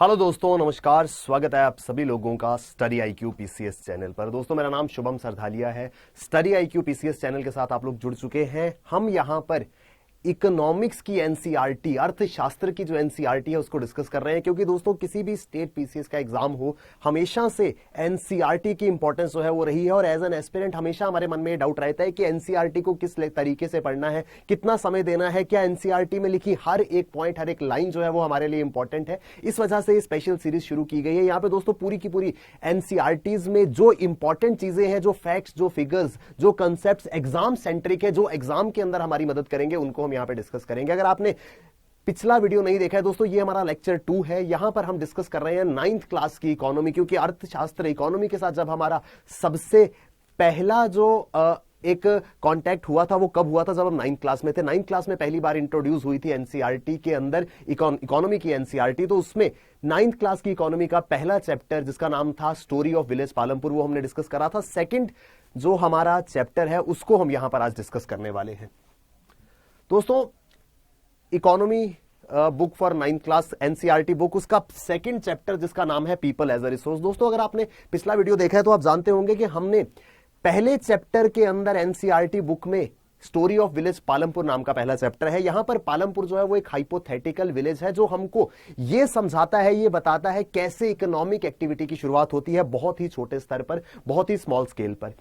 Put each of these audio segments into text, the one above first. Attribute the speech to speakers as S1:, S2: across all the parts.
S1: Hello दोस्तों, नमस्कार। स्वागत है आप सभी लोगों का स्टडी आईक्यू पीसीएस चैनल पर। दोस्तों, मेरा नाम शुभम सरधालिया है। स्टडी आईक्यू पीसीएस चैनल के साथ आप लोग जुड़ चुके हैं। हम यहां पर इकोनॉमिक्स की एनसीईआरटी, अर्थशास्त्र की जो एनसीईआरटी है उसको डिस्कस कर रहे हैं, क्योंकि दोस्तों किसी भी स्टेट पीसीएस का एग्जाम हो, हमेशा से एनसीईआरटी की इंपॉर्टेंस जो है वो रही है। और एज एन एस्पिरेंट हमेशा हमारे मन में डाउट रहता है कि एनसीईआरटी को किस तरीके से पढ़ना है, कितना समय देना है, क्या एनसीईआरटी में लिखी हर एक पॉइंट, हर एक लाइन जो है वो हमारे लिए इंपॉर्टेंट है। इस वजह से स्पेशल सीरीज शुरू की गई है। यहाँ पे दोस्तों पूरी की पूरी एनसीईआरटीज में जो इंपॉर्टेंट चीजें हैं, जो फैक्ट्स, जो फिगर्स, जो कंसेप्ट एग्जाम सेंट्रिक है, जो एग्जाम के अंदर हमारी मदद करेंगे, उनको हम यहाँ पे डिस्कस करेंगे। अगर आपने पिछला वीडियो नहीं देखा है दोस्तों, ये हमारा लेक्चर 2 है। यहां पर हम डिस्कस कर रहे हैं 9th क्लास की इकोनॉमी, क्योंकि अर्थशास्त्र इकोनॉमी के साथ जब हमारा सबसे पहला जो एक कांटेक्ट हुआ था वो कब हुआ था? जब हम 9th क्लास में थे। 9th क्लास में पहली बार इंट्रोड्यूस हुई थी एनसीईआरटी के अंदर इकोनॉमी की एनसीईआरटी। तो उसमें 9th क्लास की इकोनॉमी का पहला चैप्टर, जिसका नाम था स्टोरी ऑफ विलेज पालमपुर, वो हमने डिस्कस करा था। सेकंड जो हमारा चैप्टर है उसको हम यहां पर आज डिस्कस करने वाले हैं। दोस्तों, economy book for 9th class NCERT book, उसका सेकंड चैप्टर जिसका नाम है पीपल एज अ रिसोर्स। दोस्तों, अगर आपने पिछला वीडियो देखा है तो आप जानते होंगे कि हमने पहले चैप्टर के अंदर एनसीईआरटी बुक में स्टोरी ऑफ विलेज पालमपुर नाम का पहला चैप्टर है। यहां पर पालमपुर जो है वो एक हाइपोथेटिकल विलेज है, जो हमको ये समझाता है, ये बताता है कैसे इकोनॉमिक एक्टिविटी की शुरुआत होती है, बहुत ही छोटे स्तर पर, बहुत ही स्मॉल स्केल पर।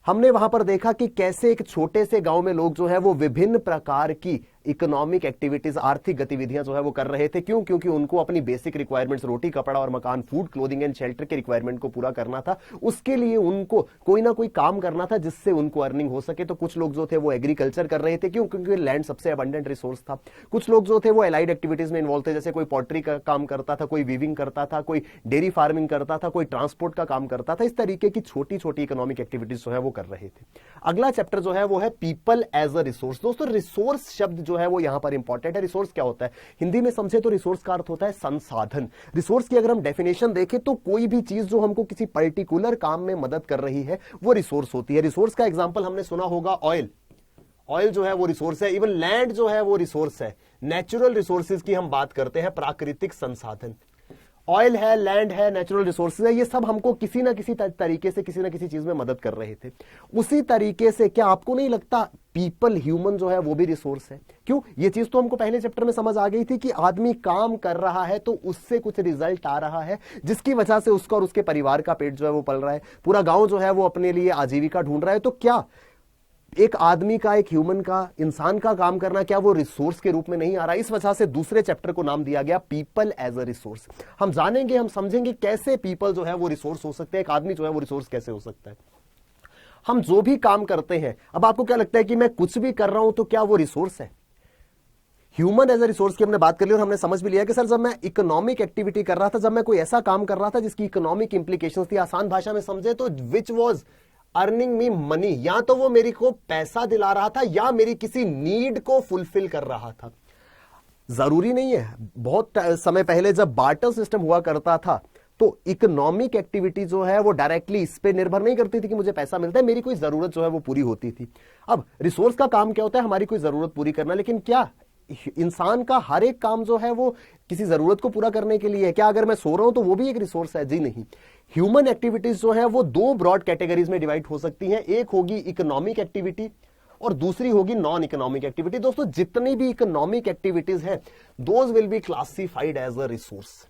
S1: हमने वहां पर देखा कि कैसे एक छोटे से गांव में लोग जो है वो विभिन्न प्रकार की इकोनॉमिक एक्टिविटीज, आर्थिक गतिविधियां जो है वो कर रहे थे। क्यों? क्योंकि उनको अपनी बेसिक रिक्वायरमेंट्स, रोटी, कपड़ा और मकान, फूड, क्लोथिंग एंड शेल्टर के रिक्वायरमेंट को पूरा करना था। उसके लिए उनको कोई ना कोई काम करना था जिससे उनको अर्निंग हो सके। तो कुछ लोग जो थे वो एग्रीकल्चर कर रहे थे। क्यों? क्योंकि लैंड सबसे अबंडेंट रिसोर्स था। कुछ लोग जो थे वो एलाइड एक्टिविटीज में इन्वॉल्व थे, जैसे कोई पॉटरी का काम करता था, कोई वीविंग करता था, कोई डेयरी फार्मिंग करता था, कोई ट्रांसपोर्ट का काम करता था। इस तरीके की छोटी छोटी इकोनॉमिक एक्टिविटीज जो है वो कर रहे थे। अगला चैप्टर जो है वो है पीपल एज अ रिसोर्स। दोस्तों, रिसोर्स शब्द जो है वो यहां पर इंपॉर्टेंट है। रिसोर्स क्या होता है? हिंदी में समझे तो रिसोर्स का अर्थ होता है संसाधन। रिसोर्स की अगर हम डेफिनेशन देखें तो कोई भी चीज जो हमको किसी पर्टिकुलर काम में मदद कर रही है वो रिसोर्स होती है। रिसोर्स का एग्जांपल हमने सुना होगा ऑयल। ऑयल जो है वो रिसोर्स है। इवन लैंड जो है वो रिसोर्स है। नेचुरल रिसोर्सेज की हम बात करते हैं, प्राकृतिक संसाधन। ऑयल है, लैंड है, नेचुरल रिसोर्सेज है, ये सब हमको किसी ना किसी तरीके से किसी ना किसी चीज में मदद कर रहे थे। उसी तरीके से क्या आपको नहीं लगता पीपल, ह्यूमन जो है वो भी रिसोर्स है? क्यों? ये चीज तो हमको पहले चैप्टर में समझ आ गई थी कि आदमी काम कर रहा है तो उससे कुछ रिजल्ट आ रहा है, जिसकी वजह से उसका और उसके परिवार का पेट जो है वो पल रहा है। पूरा गांव जो है वो अपने लिए आजीविका ढूंढ रहा है। तो क्या एक आदमी का, एक ह्यूमन का, इंसान का काम करना, क्या वो रिसोर्स के रूप में नहीं आ रहा? इस वजह से दूसरे चैप्टर को नाम दिया गया पीपल एज अ रिसोर्स। हम जानेंगे, हम समझेंगे कैसे पीपल जो है वो रिसोर्स हो सकते हैं, एक आदमी जो है वो रिसोर्स कैसे हो सकता है। हम जो भी काम करते हैं, अब आपको क्या लगता है कि मैं कुछ भी कर रहा हूं तो क्या वो रिसोर्स है? ह्यूमन एज अ रिसोर्स की हमने बात कर ली और हमने समझ भी लिया कि सर, जब मैं इकोनॉमिक एक्टिविटी कर रहा था, जब मैं कोई ऐसा काम कर रहा था जिसकी इकोनॉमिक इंप्लीकेशंस थी, आसान भाषा में समझे तो which was earning me money, या तो वो मेरी को पैसा दिला रहा था या मेरी किसी नीड को फुलफिल कर रहा था। जरूरी नहीं है, बहुत समय पहले जब बार्टर सिस्टम हुआ करता था तो इकोनॉमिक एक्टिविटी जो है वो डायरेक्टली इस पे निर्भर नहीं करती थी कि मुझे पैसा मिलता है, मेरी कोई जरूरत जो है वो पूरी होती थी। अब रिसोर्स का काम क्या होता है? हमारी कोई जरूरत पूरी करना। लेकिन क्या इंसान का हर एक काम जो है वो किसी जरूरत को पूरा करने के लिए है? क्या अगर मैं सो रहा हूं तो वो भी एक रिसोर्स है? जी नहीं। ह्यूमन एक्टिविटीज जो है वो दो ब्रॉड कैटेगरीज में डिवाइड हो सकती हैं। एक होगी इकोनॉमिक एक्टिविटी और दूसरी होगी नॉन इकोनॉमिक एक्टिविटी। दोस्तों, जितनी भी इकोनॉमिक एक्टिविटीज हैं, those will be classified as a resource.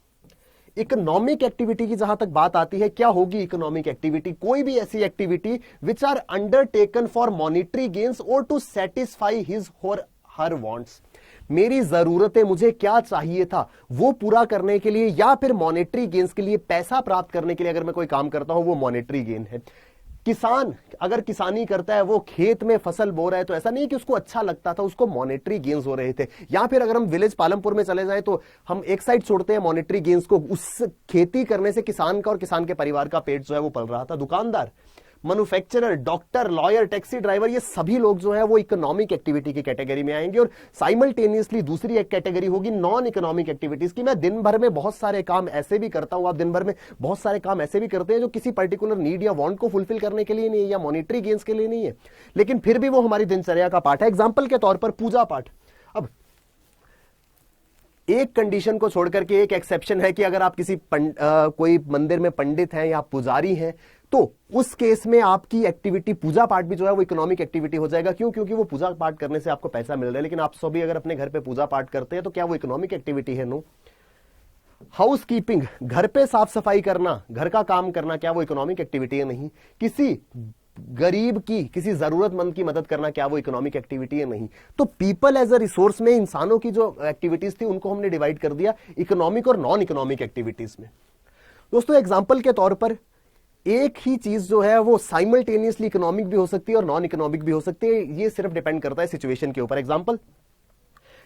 S1: Economic activity की जहां तक बात आती है, क्या होगी इकोनॉमिक एक्टिविटी? कोई भी ऐसी activity which are undertaken for monetary gains or to satisfy his or her wants. मेरी जरूरतें, मुझे क्या चाहिए था वो पूरा करने के लिए, या फिर मॉनेटरी गेन्स के लिए, पैसा प्राप्त करने के लिए अगर मैं कोई काम करता हूं वो मॉनेटरी गेन है। किसान अगर किसानी करता है, वो खेत में फसल बो रहा है, तो ऐसा नहीं कि उसको अच्छा लगता था, उसको मॉनेटरी गेन्स हो रहे थे। या फिर अगर हम विलेज पालमपुर में चले जाएं तो हम एक साइड छोड़ते हैं मॉनेटरी गेन्स को, उस खेती करने से किसान का और किसान के परिवार का पेट जो है वो पल रहा था। दुकानदार, manufacturer, doctor, lawyer, taxi driver, ये सभी लोग जो है वो इकोनॉमिक एक्टिविटी की कैटेगरी में आएंगे। और साइमल्टेनियसली दूसरी एक कैटेगरी होगी नॉन इकोनॉमिक एक्टिविटीज की। मैं दिन भर में बहुत सारे काम ऐसे भी करता हूं, आप दिन भर में बहुत सारे काम ऐसे भी करते हैं जो किसी पर्टिकुलर नीड या वांट को फुलफिल करने के लिए नहीं है या मॉनिटरी गेन्स के लिए नहीं है, लेकिन फिर भी वो हमारी दिनचर्या का पार्ट है। एग्जाम्पल के तौर पर पूजा पाठ। अब एक कंडीशन को छोड़कर के एक एक्सेप्शन है कि अगर आप किसी कोई मंदिर में पंडित हैं या पुजारी हैं तो उस केस में आपकी एक्टिविटी पूजा पाठ भी जो है वो इकोनॉमिक एक्टिविटी हो जाएगा। क्यों? क्योंकि वो पूजा पाठ करने से आपको पैसा मिल रहा है। लेकिन आप सभी अगर अपने घर पे पूजा पाठ करते हैं तो क्या वो इकोनॉमिक एक्टिविटी है? नो। हाउस कीपिंग, घर पे साफ सफाई करना, घर का काम करना, क्या वो इकोनॉमिक एक्टिविटी है? नहीं। किसी गरीब की, किसी जरूरतमंद की मदद करना, क्या वो इकोनॉमिक एक्टिविटी है? नहीं। तो पीपल एज अ रिसोर्स में इंसानों की जो एक्टिविटीज थी उनको हमने डिवाइड कर दिया इकोनॉमिक और नॉन इकोनॉमिक एक्टिविटीज में। दोस्तों एग्जांपल के तौर पर एक ही चीज जो है वो साइमल्टेनियसली इकोनॉमिक भी हो सकती है और नॉन इकोनॉमिक भी हो सकती है। ये सिर्फ डिपेंड करता है सिचुएशन के ऊपर। एग्जांपल,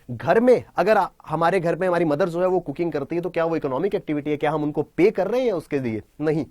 S1: घर में अगर हमारे घर में हमारी मदर जो है वो कुकिंग करती है तो क्या वो इकोनॉमिक एक्टिविटी है? क्या हम उनको पे कर रहे हैं उसके लिए? नहीं।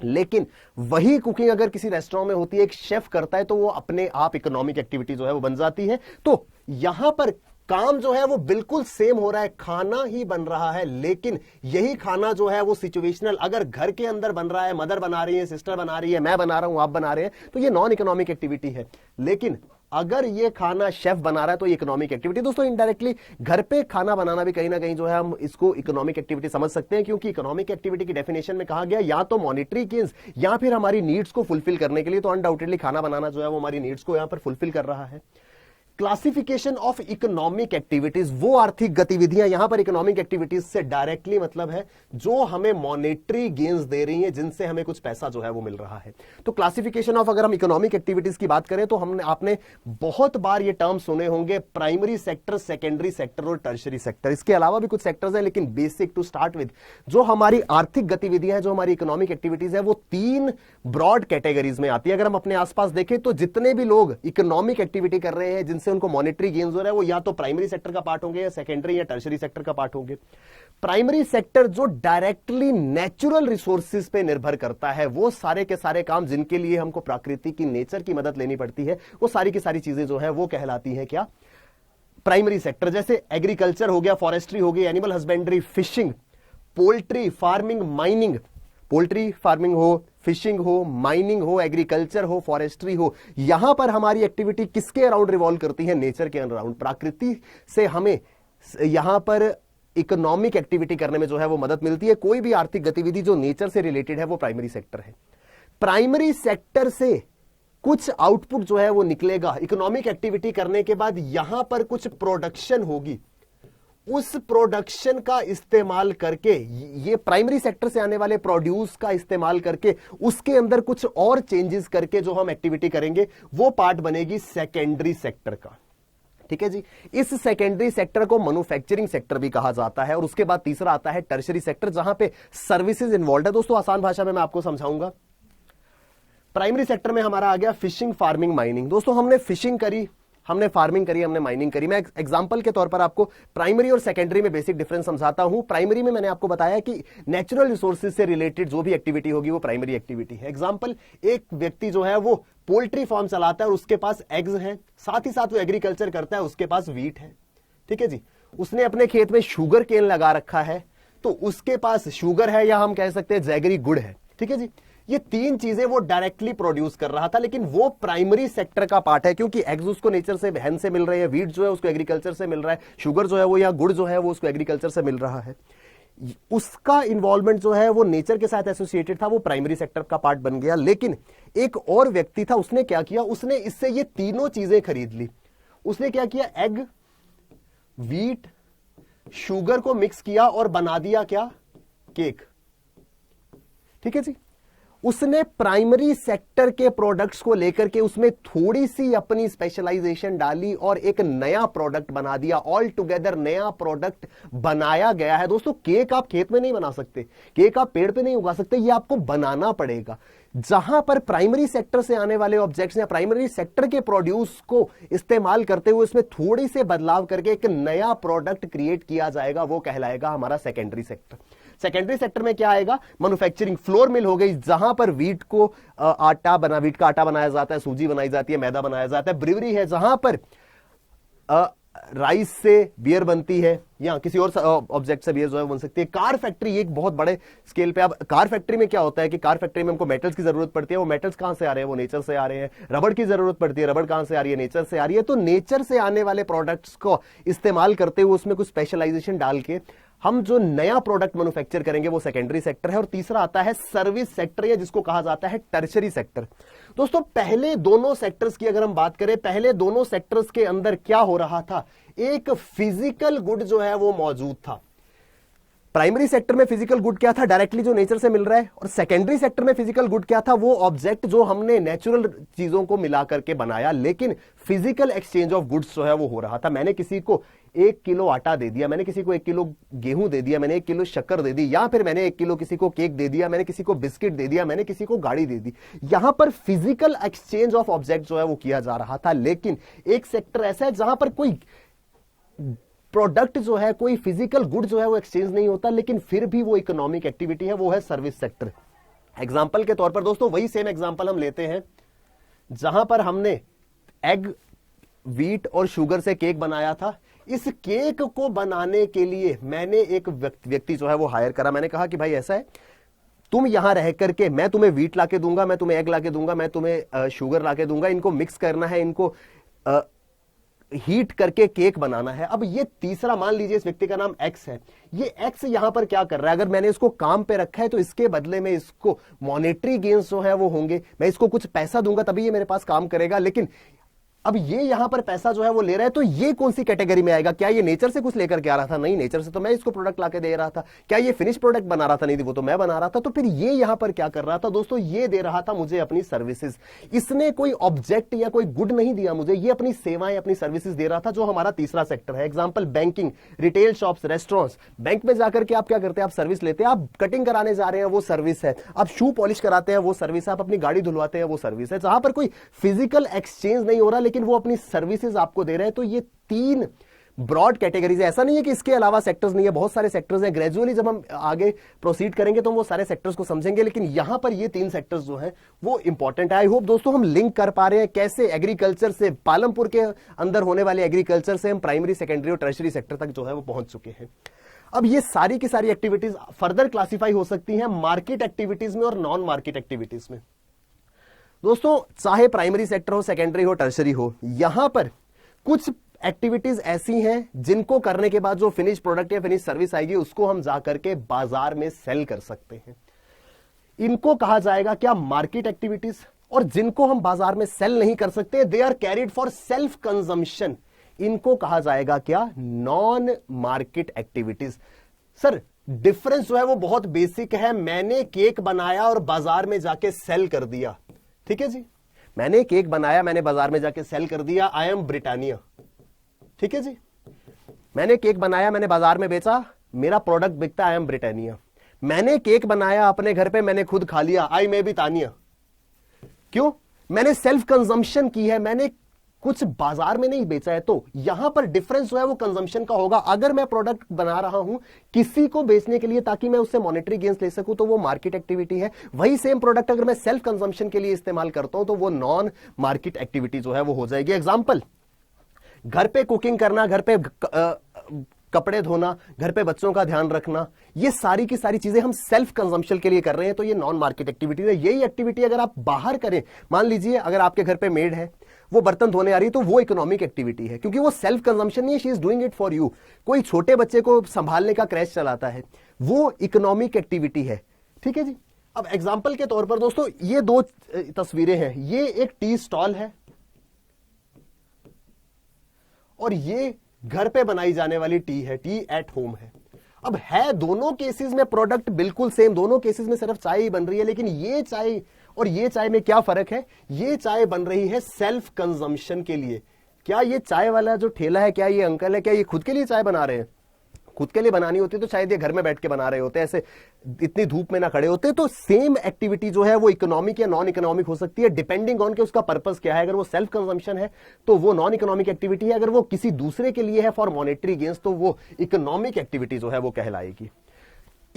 S1: लेकिन वही कुकिंग अगर किसी रेस्टोरेंट में होती है, एक शेफ करता है, तो वो अपने आप इकोनॉमिक एक्टिविटी जो है वो बन जाती है। तो यहां पर काम जो है वो बिल्कुल सेम हो रहा है, खाना ही बन रहा है, लेकिन यही खाना जो है वो सिचुएशनल अगर घर के अंदर बन रहा है, मदर बना रही है, सिस्टर बना रही है, मैं बना रहा हूं, आप बना रहे हैं, तो ये नॉन इकोनॉमिक एक्टिविटी है। लेकिन अगर ये खाना शेफ बना रहा है तो ये इकोनॉमिक एक्टिविटी। दोस्तों इनडायरेक्टली घर पे खाना बनाना भी कहीं ना कहीं जो है हम इसको इकोनॉमिक एक्टिविटी समझ सकते हैं, क्योंकि इकोनॉमिक एक्टिविटी की डेफिनेशन में कहा गया या तो मॉनिटरी गेन्स या फिर हमारी नीड्स को फुलफिल करने के लिए। तो अनडाउटेडली खाना बनाना जो है वो हमारी नीड्स को यहां पर फुलफिल कर रहा है। क्लासिफिकेशन ऑफ इकोनॉमिक एक्टिविटीज, वो आर्थिक गतिविधियां, यहां पर इकोनॉमिक एक्टिविटीज से डायरेक्टली मतलब है जो हमें मॉनेटरी गेन्स दे रही हैं, जिनसे हमें कुछ पैसा जो है वो मिल रहा है। तो क्लासिफिकेशन ऑफ, अगर हम इकोनॉमिक एक्टिविटीज की बात करें तो आपने बहुत बार ये टर्म सुने होंगे, प्राइमरी सेक्टर, सेकेंडरी सेक्टर और टर्शरी सेक्टर। इसके अलावा भी कुछ सेक्टर्स हैं, लेकिन बेसिक टू स्टार्ट विद जो हमारी आर्थिक गतिविधियां हैं, जो हमारी इकोनॉमिक एक्टिविटीज है, वो 3 ब्रॉड कैटेगरीज में आती है। अगर हम अपने आसपास देखें तो जितने भी लोग इकोनॉमिक एक्टिविटी कर रहे हैं जिनसे उनको मॉनेटरी गेन्स हो रहा है, वो या तो प्राइमरी सेक्टर का पार्ट होंगे या सेकेंडरी या टर्शरी सेक्टर का पार्ट होंगे। प्राइमरी सेक्टर जो डायरेक्टली नेचुरल रिसोर्सेज पे निर्भर करता है, वो सारे के सारे काम जिनके लिए हमको प्रकृति की, नेचर की मदद लेनी पड़ती है, वो सारी की सारी चीजें जो है वो कहलाती है क्या? Primary sector. जैसे एग्रीकल्चर हो गया, फॉरेस्ट्री हो गई, animal husbandry, fishing, poultry farming, mining, poultry farming हो, फिशिंग हो, माइनिंग हो, एग्रीकल्चर हो, फॉरेस्ट्री हो, यहां पर हमारी एक्टिविटी किसके अराउंड रिवॉल्व करती है? नेचर के अराउंड। प्रकृति से हमें यहां पर इकोनॉमिक एक्टिविटी करने में जो है वो मदद मिलती है। कोई भी आर्थिक गतिविधि जो नेचर से रिलेटेड है वो प्राइमरी सेक्टर है। प्राइमरी सेक्टर से कुछ आउटपुट जो है वो निकलेगा इकोनॉमिक एक्टिविटी करने के बाद, यहां पर कुछ प्रोडक्शन होगी, उस प्रोडक्शन का इस्तेमाल करके, ये प्राइमरी सेक्टर से आने वाले प्रोड्यूस का इस्तेमाल करके, उसके अंदर कुछ और चेंजेस करके जो हम एक्टिविटी करेंगे, वो पार्ट बनेगी सेकेंडरी सेक्टर का। ठीक है जी। इस सेकेंडरी सेक्टर को मैन्युफैक्चरिंग सेक्टर भी कहा जाता है। और उसके बाद तीसरा आता है टर्शरी सेक्टर, जहां पे सर्विसेज इन्वॉल्व है। दोस्तों आसान भाषा में मैं आपको समझाऊंगा। प्राइमरी सेक्टर में हमारा आ गया फिशिंग, फार्मिंग, माइनिंग। दोस्तों हमने फिशिंग करी, हमने फार्मिंग करी, हमने माइनिंग करी। मैं एग्जांपल के तौर पर आपको प्राइमरी और सेकेंडरी में बेसिक डिफरेंस समझाता हूं। प्राइमरी में मैंने आपको बताया कि नेचुरल रिसोर्सेज से रिलेटेड जो भी एक्टिविटी होगी वो प्राइमरी एक्टिविटी है। एग्जांपल, एक व्यक्ति जो है वो पोल्ट्री फार्म चलाता है और उसके पास एग्स हैं, साथ ही साथ वो एग्रीकल्चर करता है, उसके पास वीट है। ठीक है जी। उसने अपने खेत में शुगर केन लगा रखा है, तो उसके पास शुगर है, या हम कह सकते हैं जैगरी गुड़ है। ठीक है जी। ये 3 चीजें वो डायरेक्टली प्रोड्यूस कर रहा था, लेकिन वो प्राइमरी सेक्टर का पार्ट है, क्योंकि एग्स उसको नेचर से, बहन से मिल रहे हैं, वीट जो है उसको एग्रीकल्चर से मिल रहा है, शुगर जो है वो, या गुड़ जो है वो उसको एग्रीकल्चर से मिल रहा है। उसका इन्वॉल्वमेंट जो है वो नेचर के साथ एसोसिएटेड था, वो प्राइमरी सेक्टर का पार्ट बन गया। लेकिन एक और व्यक्ति था, उसने क्या किया, उसने इससे ये तीनों चीजें खरीद ली। उसने क्या किया, एग, वीट, शुगर को मिक्स किया और बना दिया क्या, केक। ठीक है जी। उसने प्राइमरी सेक्टर के प्रोडक्ट्स को लेकर के उसमें थोड़ी सी अपनी स्पेशलाइजेशन डाली और एक नया प्रोडक्ट बना दिया। ऑल टुगेदर नया प्रोडक्ट बनाया गया है। दोस्तों केक आप खेत में नहीं बना सकते, केक आप पेड़ पे नहीं उगा सकते, ये आपको बनाना पड़ेगा। जहां पर प्राइमरी सेक्टर से आने वाले ऑब्जेक्ट्स या प्राइमरी सेक्टर के प्रोड्यूस को इस्तेमाल करते हुए इसमें थोड़ी से बदलाव करके एक नया प्रोडक्ट क्रिएट किया जाएगा, वो कहलाएगा हमारा सेकेंडरी सेक्टर। सेकेंडरी सेक्टर में क्या आएगा, मैन्युफैक्चरिंग। फ्लोर मिल हो गई, जहां पर वीट का आटा बनाया जाता है, सूजी बनाई जाती है, मैदा बनाया जाता है। ब्रिवरी है, जहां पर राइस से बियर बनती है या किसी और ऑब्जेक्ट से बियर जो है बन सकती है। कार फैक्ट्री एक बहुत बड़े स्केल पे। अब कार फैक्ट्री में क्या होता है कि कार फैक्ट्री में हमको मेटल्स की जरूरत पड़ती है। वो मेटल्स कहां से आ रहे हैं? वो नेचर से आ रहे हैं। रबड़ की जरूरत पड़ती है, रबड़ कहां से आ रही है? नेचर से आ रही है। तो नेचर से आने वाले प्रोडक्ट्स को इस्तेमाल करते हुए उसमें कुछ स्पेशलाइजेशन डाल के हम जो नया प्रोडक्ट मैन्युफैक्चर करेंगे वो सेकेंडरी सेक्टर है। और तीसरा आता है सर्विस सेक्टर, या जिसको कहा जाता है टर्शरी सेक्टर। दोस्तों पहले दोनों सेक्टर्स की अगर हम बात करें, पहले दोनों सेक्टर्स के अंदर क्या हो रहा था? एक फिजिकल गुड जो है वो मौजूद था। प्राइमरी सेक्टर में फिजिकल गुड क्या था? डायरेक्टली जो नेचर से मिल रहा है। और सेकेंडरी सेक्टर में फिजिकल गुड क्या था? वो ऑब्जेक्ट जो हमने नेचुरल चीजों को मिला करके बनाया, लेकिन फिजिकल एक्सचेंज ऑफ गुड्स जो है वो हो रहा था। मैंने किसी को 1 किलो आटा दे दिया, मैंने किसी को 1 किलो गेहूं दे दिया, मैंने 1 किलो शक्कर दे दी, या फिर मैंने 1 किलो किसी को केक दे दिया, मैंने किसी को बिस्किट दे दिया, मैंने किसी को गाड़ी दे दी। यहां पर फिजिकल एक्सचेंज ऑफ ऑब्जेक्ट जो है वो किया जा रहा था। लेकिन एक सेक्टर ऐसा है जहां पर कोई प्रोडक्ट जो है, कोई फिजिकल गुड जो है वो एक्सचेंज नहीं होता, लेकिन फिर भी वो इकोनॉमिक एक्टिविटी है, वो है सर्विस सेक्टर। एग्जांपल के तौर पर दोस्तों वही सेम एग्जांपल हम लेते हैं जहां पर हमने एग, व्हीट और शुगर से केक बनाया था। इस केक को बनाने के लिए मैंने एक व्यक्ति जो है वो हायर करा। मैंने कहा कि भाई ऐसा है, तुम यहां रह करके, मैं तुम्हें व्हीट लाके दूंगा, मैं तुम्हें एग लाके दूंगा, मैं तुम्हें शुगर लाके दूंगा, इनको मिक्स करना है, इनको हीट करके केक बनाना है। अब ये तीसरा, मान लीजिए इस व्यक्ति का नाम एक्स है, ये एक्स यहां पर क्या कर रहा है? अगर मैंने इसको काम पे रखा है तो इसके बदले में इसको मॉनेटरी गेन्स जो है वो होंगे, मैं इसको कुछ पैसा दूंगा तभी ये मेरे पास काम करेगा। लेकिन अब ये यहां पर पैसा जो है वो ले रहा है, तो ये कौन सी कैटेगरी में आएगा? क्या ये नेचर से कुछ लेकर के आ रहा था? नहीं, नेचर से तो मैं इसको प्रोडक्ट लाके दे रहा था। क्या ये फिनिश प्रोडक्ट बना रहा था? नहीं, वो तो मैं बना रहा था। तो फिर ये यहां पर क्या कर रहा था दोस्तों? ये दे रहा था मुझे अपनी सर्विसेज। इसने कोई ऑब्जेक्ट या कोई गुड नहीं दिया मुझे, ये अपनी सेवाएं, अपनी सर्विसेज दे रहा था, जो हमारा तीसरा सेक्टर है। Example banking, retail shops, restaurants. Bank में जाकर के आप क्या करते हैं? आप सर्विस लेते हैं। आप कटिंग कराने जा रहे हैं, वो सर्विस है। आप शू पॉलिश कराते हैं, वो सर्विस है। आप अपनी गाड़ी धुलवाते हैं, वो सर्विस है। जहां पर कोई फिजिकल एक्सचेंज नहीं हो रहा, लेकिन वो अपनी सर्विसेज आपको दे रहे हैं। तो ये 3 ब्रॉड कैटेगरीज है। ऐसा नहीं है कि इसके अलावा सेक्टर्स नहीं है, बहुत सारे सेक्टर्स हैं। ग्रेजुअली जब हम आगे प्रोसीड करेंगे तो हम वो सारे सेक्टर्स को समझेंगे, लेकिन यहां पर ये 3 सेक्टर्स जो हैं वो इंपॉर्टेंट है। आई होप दोस्तों हम लिंक कर पा रहे हैं कैसे एग्रीकल्चर से, पालमपुर के अंदर होने वाले एग्रीकल्चर से हम प्राइमरी, सेकेंडरी और टर्शरी सेक्टर तक जो है वो पहुंच चुके हैं। अब ये सारी की सारी एक्टिविटीज फर्दर क्लासिफाई हो सकती हैं मार्केट एक्टिविटीज में और नॉन मार्केट एक्टिविटीज में। दोस्तों चाहे प्राइमरी सेक्टर हो, सेकेंडरी हो, टर्शरी हो, यहां पर कुछ एक्टिविटीज ऐसी हैं जिनको करने के बाद जो फिनिश प्रोडक्ट या फिनिश सर्विस आएगी उसको हम जाकर के बाजार में सेल कर सकते हैं। इनको कहा जाएगा क्या? Market activities. और जिनको हम बाजार में सेल नहीं कर सकते, they are carried for self consumption, इनको कहा जाएगा क्या? Non market activities. Sir difference जो है वो बहुत बेसिक है। मैंने केक बनाया और बाजार में जाके सेल कर दिया, ठीक है जी। मैंने केक बनाया, मैंने बाजार में जाके सेल कर दिया, आई एम ब्रिटानिया, ठीक है जी। मैंने केक बनाया, मैंने बाजार में बेचा, मेरा प्रोडक्ट बिकता, आई एम ब्रिटानिया। मैंने केक बनाया अपने घर पे, मैंने खुद खा लिया, आई मे बी तानिया। क्यों? मैंने सेल्फ कंजम्पशन की है, मैंने कुछ बाजार में नहीं बेचा है। तो यहां पर डिफरेंस जो है वो कंजम्पशन का होगा। अगर मैं प्रोडक्ट बना रहा हूं किसी को बेचने के लिए ताकि मैं उससे मॉनेटरी गेन्स ले सकूं, तो वो मार्केट एक्टिविटी है। वही सेम प्रोडक्ट अगर मैं सेल्फ कंजम्पशन के लिए इस्तेमाल करता हूं तो वो नॉन मार्केट एक्टिविटी जो है वो हो जाएगी। एग्जांपल, घर पे कुकिंग करना, घर पे कपड़े धोना, घर पे बच्चों का ध्यान रखना, ये सारी की सारी चीजें हम सेल्फ कंजम्पशन के लिए कर रहे हैं, तो ये नॉन मार्केट एक्टिविटी है। यही एक्टिविटी अगर आप बाहर करें, मान लीजिए अगर आपके घर पे मेड है, वो बर्तन धोने आ रही है, तो वो इकोनॉमिक एक्टिविटी है, क्योंकि वो सेल्फ कंजम्पशन नहीं है, she is doing it for you. कोई छोटे बच्चे को संभालने का क्रैश चलाता है, वो इकोनॉमिक एक्टिविटी है, ठीक है जी। अब एग्जाम्पल के तौर पर दोस्तों ये 2 तस्वीरें हैं। ये एक टी स्टॉल है और ये घर पे बनाई जाने वाली टी है, टी एट होम है। अब है दोनों केसेस में प्रोडक्ट बिल्कुल सेम, दोनों केसेस में सिर्फ चाय ही बन रही है, लेकिन ये चाय और ये चाय में क्या फर्क है? ये चाय बन रही है सेल्फ कंजम्पशन के लिए। क्या ये चाय वाला जो ठेला है, क्या ये अंकल है, क्या ये खुद के लिए चाय बना रहे हैं? खुद के लिए बनानी होती तो शायद ये घर में बैठ के बना रहे होते, ऐसे इतनी धूप में ना खड़े होते। तो सेम एक्टिविटी जो है वो इकोनॉमिक या नॉन इकोनॉमिक हो सकती है, डिपेंडिंग ऑन के उसका पर्पस क्या है। अगर वो सेल्फ कंजम्पशन है तो वो नॉन इकोनॉमिक एक्टिविटी है, अगर वो किसी दूसरे के लिए है फॉर मॉनेटरी गेन्स तो वो इकोनॉमिक एक्टिविटी जो है वो कहलाएगी।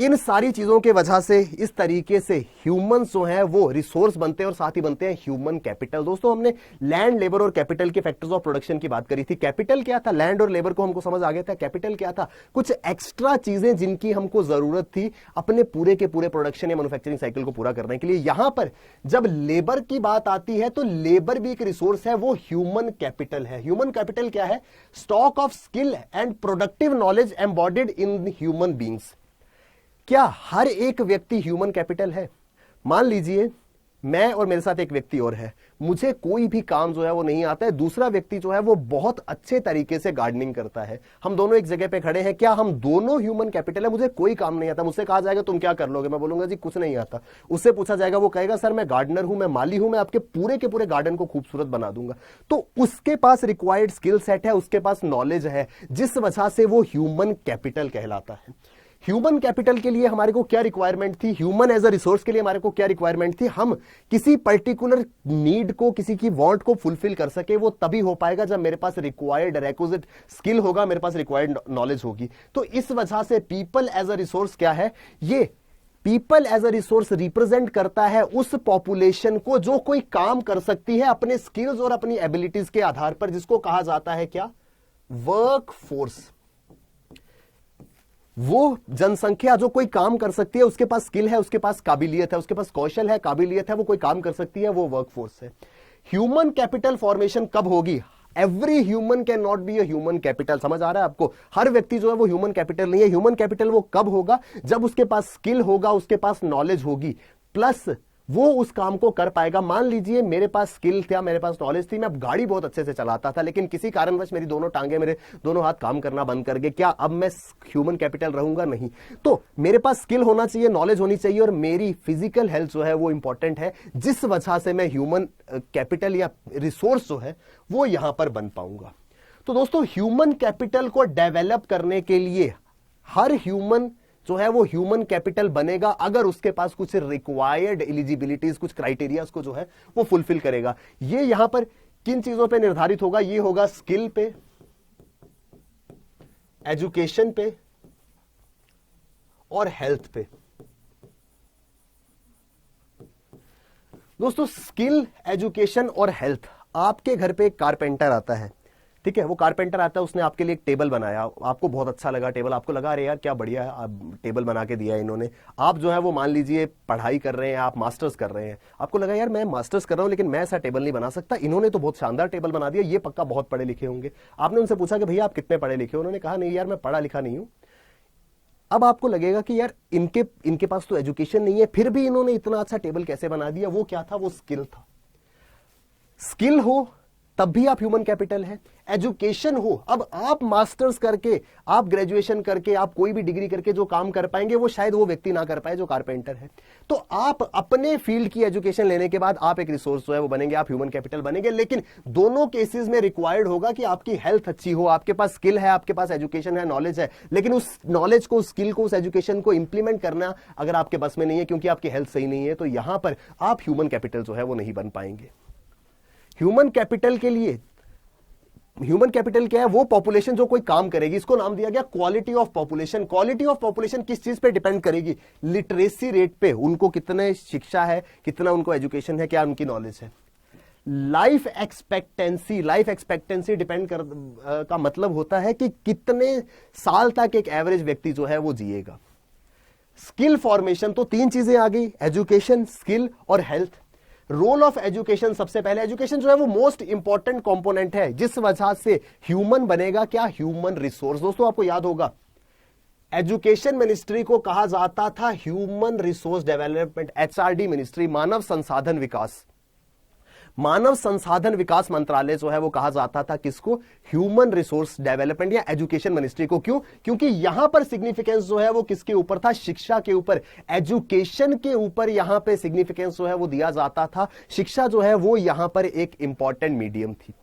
S1: इन सारी चीजों के वजह से इस तरीके से ह्यूमंस जो है वो रिसोर्स बनते हैं और साथ ही बनते हैं ह्यूमन कैपिटल। दोस्तों हमने लैंड, लेबर और कैपिटल के फैक्टर्स ऑफ प्रोडक्शन की बात करी थी। कैपिटल क्या था? लैंड और लेबर को हमको समझ आ गया था। कैपिटल क्या था? कुछ एक्स्ट्रा चीजें जिनकी हमको जरूरत थी अपने पूरे के पूरे प्रोडक्शन या मैन्युफैक्चरिंग साइकिल को पूरा करने के लिए। यहां पर जब लेबर की बात आती है तो लेबर भी एक रिसोर्स है, वो ह्यूमन कैपिटल है। ह्यूमन कैपिटल क्या है? Stock of skill and productive knowledge embodied in human beings. क्या हर एक व्यक्ति ह्यूमन कैपिटल है? मान लीजिए मैं और मेरे साथ एक व्यक्ति और है, मुझे कोई भी काम जो है वो नहीं आता है, दूसरा व्यक्ति जो है वो बहुत अच्छे तरीके से गार्डनिंग करता है, हम दोनों एक जगह पे खड़े हैं, क्या हम दोनों ह्यूमन कैपिटल है? मुझे कोई काम नहीं आता, मुझसे कहा जाएगा तुम क्या कर लोगे, मैं बोलूंगा जी कुछ नहीं आता। उससे पूछा जाएगा, वो कहेगा सर मैं गार्डनर हूं, मैं माली हूं, मैं आपके पूरे के पूरे गार्डन को खूबसूरत बना दूंगा। तो उसके पास रिक्वायर्ड स्किल सेट है, उसके पास नॉलेज है, जिस वजह से वो ह्यूमन कैपिटल कहलाता है। ह्यूमन कैपिटल के लिए हमारे को क्या रिक्वायरमेंट थी? ह्यूमन एज अ रिसोर्स के लिए हमारे को क्या रिक्वायरमेंट थी? हम किसी पर्टिकुलर नीड को, किसी की वांट को फुलफिल कर सके, वो तभी हो पाएगा जब मेरे पास रिक्वायर्ड रिक्विजिट स्किल होगा, मेरे पास रिक्वायर्ड नॉलेज होगी। तो इस वजह से पीपल एज अ रिसोर्स क्या है? ये people as a resource represent करता है उस पॉपुलेशन को जो कोई काम कर सकती है अपने स्किल्स और अपनी एबिलिटीज के आधार पर, जिसको कहा जाता है क्या? Work force. वो जनसंख्या जो कोई काम कर सकती है, उसके पास स्किल है, उसके पास काबिलियत है, उसके पास कौशल है, काबिलियत है, वो कोई काम कर सकती है, वो वर्कफोर्स है। ह्यूमन कैपिटल फॉर्मेशन कब होगी? Every human can not be a human capital. समझ आ रहा है आपको? हर व्यक्ति जो है वो ह्यूमन कैपिटल नहीं है। ह्यूमन कैपिटल वो कब होगा? जब उसके पास स्किल होगा, उसके पास नॉलेज होगी, प्लस वो उस काम को कर पाएगा। मान लीजिए मेरे पास स्किल था, मेरे पास नॉलेज थी, मैं गाड़ी बहुत अच्छे से चलाता था, लेकिन किसी कारणवश मेरी दोनों टांगे, मेरे दोनों हाथ काम करना बंद कर गए। क्या अब मैं ह्यूमन कैपिटल रहूंगा? नहीं। तो मेरे पास स्किल होना चाहिए, नॉलेज होनी चाहिए, और मेरी फिजिकल हेल्थ जो है वो इंपॉर्टेंट है, जिस वजह से मैं ह्यूमन कैपिटल या रिसोर्स जो है वो यहां पर बन पाऊंगा। तो दोस्तों ह्यूमन कैपिटल को डेवलप करने के लिए हर ह्यूमन जो है वो ह्यूमन कैपिटल बनेगा अगर उसके पास कुछ रिक्वायर्ड एलिजिबिलिटीज, कुछ क्राइटेरियाज को जो है वो फुलफिल करेगा। ये यहां पर किन चीजों पे निर्धारित होगा? ये होगा स्किल पे, एजुकेशन पे और हेल्थ पे। दोस्तों स्किल, एजुकेशन और हेल्थ। आपके घर पे एक कारपेंटर आता है, ठीक है, वो कारपेंटर आता है, उसने आपके लिए एक टेबल बनाया, आपको बहुत अच्छा लगा टेबल, आपको लगा अरे यार क्या बढ़िया है, आप टेबल बना के दिया है इन्होंने। आप जो है वो मान लीजिए पढ़ाई कर रहे हैं, आप मास्टर्स कर रहे हैं, आपको लगा यार मैं मास्टर्स कर रहा हूं लेकिन मैं ऐसा टेबल नहीं बना सकता, इन्होंने तो बहुत शानदार टेबल बना दिया, ये पक्का बहुत पढ़े लिखे होंगे। आपने उनसे पूछा कि भैया आप कितने पढ़े लिखे हो? उन्होंने कहा नहीं यार मैं पढ़ा लिखा नहीं हूं। अब आपको लगेगा कि यार इनके पास तो एजुकेशन नहीं है, फिर भी इन्होंने इतना अच्छा टेबल कैसे बना दिया? वो क्या था? वो स्किल था। स्किल हो तब भी आप ह्यूमन कैपिटल है। एजुकेशन हो, अब आप मास्टर्स करके, आप ग्रेजुएशन करके, आप कोई भी डिग्री करके जो काम कर पाएंगे वो शायद वो व्यक्ति ना कर पाए जो कारपेंटर है। तो आप अपने फील्ड की एजुकेशन लेने के बाद आप एक रिसोर्स जो है वो बनेंगे, आप ह्यूमन कैपिटल बनेंगे। लेकिन दोनों केसेस में रिक्वायर्ड होगा कि आपकी हेल्थ अच्छी हो, आपके पास स्किल है, आपके पास एजुकेशन है, नॉलेज है, लेकिन उस नॉलेज को, स्किल को, उस एजुकेशन को इंप्लीमेंट करना अगर आपके बस में नहीं है क्योंकि आपकी हेल्थ सही नहीं है, तो यहां पर आप ह्यूमन कैपिटल जो है वो नहीं बन पाएंगे। ह्यूमन कैपिटल के लिए, ह्यूमन कैपिटल क्या है? वो पॉपुलेशन जो कोई काम करेगी, इसको नाम दिया गया quality of population. Quality of population किस चीज पे डिपेंड करेगी? लिटरेसी रेट पे, उनको कितने शिक्षा है, कितना उनको एजुकेशन है, क्या उनकी नॉलेज है। Life expectancy, life expectancy depend का मतलब होता है कि कितने साल तक एक एवरेज व्यक्ति जो है वो जिएगा। स्किल फॉर्मेशन, तो तीन चीजें आ गई, एजुकेशन, स्किल और हेल्थ। रोल ऑफ एजुकेशन, सबसे पहले एजुकेशन जो है वो मोस्ट इंपॉर्टेंट कंपोनेंट है, जिस वजह से ह्यूमन बनेगा क्या? Human resource. दोस्तों आपको याद होगा एजुकेशन मिनिस्ट्री को कहा जाता था human resource development, HRD ministry, मानव संसाधन विकास। मानव संसाधन विकास मंत्रालय जो है वो कहा जाता था किसको? ह्यूमन रिसोर्स डेवलपमेंट या एजुकेशन मिनिस्ट्री को। क्यों? क्योंकि यहां पर सिग्निफिकेंस जो है वो किसके ऊपर था? शिक्षा के ऊपर, एजुकेशन के ऊपर यहां पे सिग्निफिकेंस जो है वो दिया जाता था। शिक्षा जो है वो यहां पर एक इंपॉर्टेंट मीडियम थी।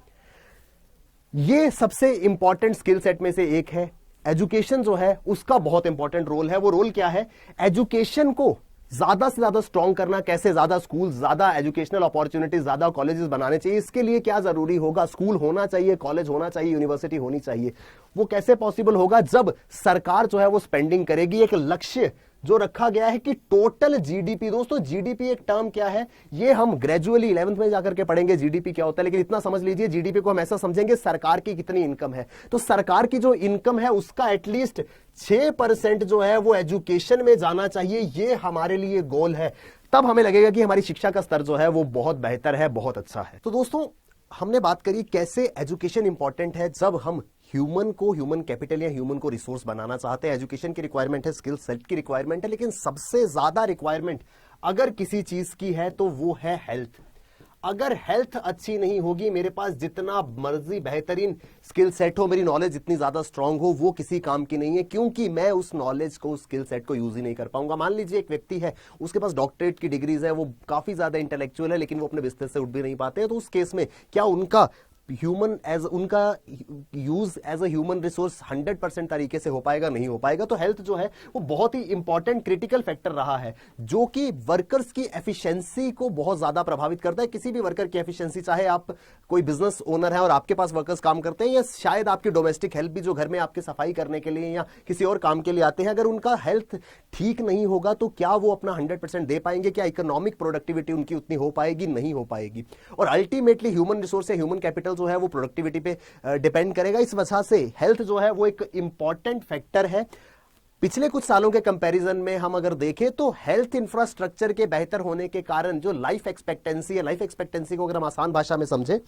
S1: ये सबसे इंपॉर्टेंट स्किल सेट में से एक है। एजुकेशन जो है उसका बहुत इंपॉर्टेंट रोल है। वो रोल क्या है? एजुकेशन को ज्यादा से ज्यादा स्ट्रॉन्ग करना। कैसे? ज्यादा स्कूल, ज्यादा एजुकेशनल अपॉर्चुनिटीज, ज्यादा कॉलेजेस बनाने चाहिए। इसके लिए क्या जरूरी होगा? स्कूल होना चाहिए, कॉलेज होना चाहिए, यूनिवर्सिटी होनी चाहिए। वो कैसे पॉसिबल होगा? जब सरकार जो है वो स्पेंडिंग करेगी, एक लक्ष्य जो रखा गया है कि टोटल जीडीपी, दोस्तों जीडीपी एक टर्म क्या है, ये हम ग्रेजुअली 11th में जाकर के पढ़ेंगे जीडीपी क्या होता है, लेकिन इतना समझ लीजिए जीडीपी को हम ऐसा समझेंगे सरकार की कितनी इनकम है। तो सरकार की जो इनकम है उसका एटलीस्ट 6% जो है वो एजुकेशन में जाना चाहिए, ये हमारे लिए गोल है। तब हमें लगेगा कि हमारी शिक्षा का स्तर जो है वो बहुत बेहतर है, बहुत अच्छा है। तो दोस्तों हमने बात करी कैसे एजुकेशन इंपॉर्टेंट है जब हम ह्यूमन को ह्यूमन कैपिटल या ह्यूमन को रिसोर्स बनाना चाहते हैं। एजुकेशन की रिक्वायरमेंट है, स्किल सेट की रिक्वायरमेंट है, लेकिन सबसे ज्यादा रिक्वायरमेंट अगर किसी चीज की है तो वो है हेल्थ। अगर हेल्थ अच्छी नहीं होगी, मेरे पास जितना मर्जी बेहतरीन स्किल सेट हो, मेरी नॉलेज जितनी ज्यादा स्ट्रांग हो, वो किसी काम की नहीं है, क्योंकि मैं उस नॉलेज को, उस स्किल सेट को यूज ही नहीं कर पाऊंगा। मान लीजिए एक व्यक्ति है, उसके पास डॉक्टरेट की डिग्रीज है, वो काफी ज्यादा इंटेलेक्चुअल है, लेकिन वो अपने बिस्तर से उठ भी नहीं पाते हैं, तो उस केस में क्या उनका उनका use as a human resource 100% तरीके से हो पाएगा? नहीं हो पाएगा। तो हेल्थ जो है वो बहुत ही इंपॉर्टेंट क्रिटिकल फैक्टर रहा है, जो कि वर्कर्स की एफिशिएंसी को बहुत ज्यादा प्रभावित करता है। किसी भी वर्कर की एफिशिएंसी, चाहे आप कोई बिजनेस ओनर है और आपके पास वर्कर्स काम करते हैं, या शायद आपकी डोमेस्टिक हेल्प भी जो घर में आपकी सफाई करने के लिए या किसी और काम के लिए आते हैं, अगर उनका हेल्थ ठीक नहीं होगा तो क्या वो अपना 100% दे पाएंगे? क्या इकोनॉमिक प्रोडक्टिविटी उनकी उतनी हो पाएगी? नहीं हो पाएगी। और अल्टीमेटली ह्यूमन रिसोर्स या ह्यूमन कैपिटल जो है वो प्रोडक्टिविटी पे डिपेंड करेगा। इस वजह से हेल्थ जो है वो एक इंपॉर्टेंट फैक्टर है। पिछले कुछ सालों के कंपैरिजन में हम अगर देखें तो हेल्थ इंफ्रास्ट्रक्चर के बेहतर होने के कारण जो लाइफ एक्सपेक्टेंसी है, लाइफ एक्सपेक्टेंसी को अगर हम आसान भाषा में समझे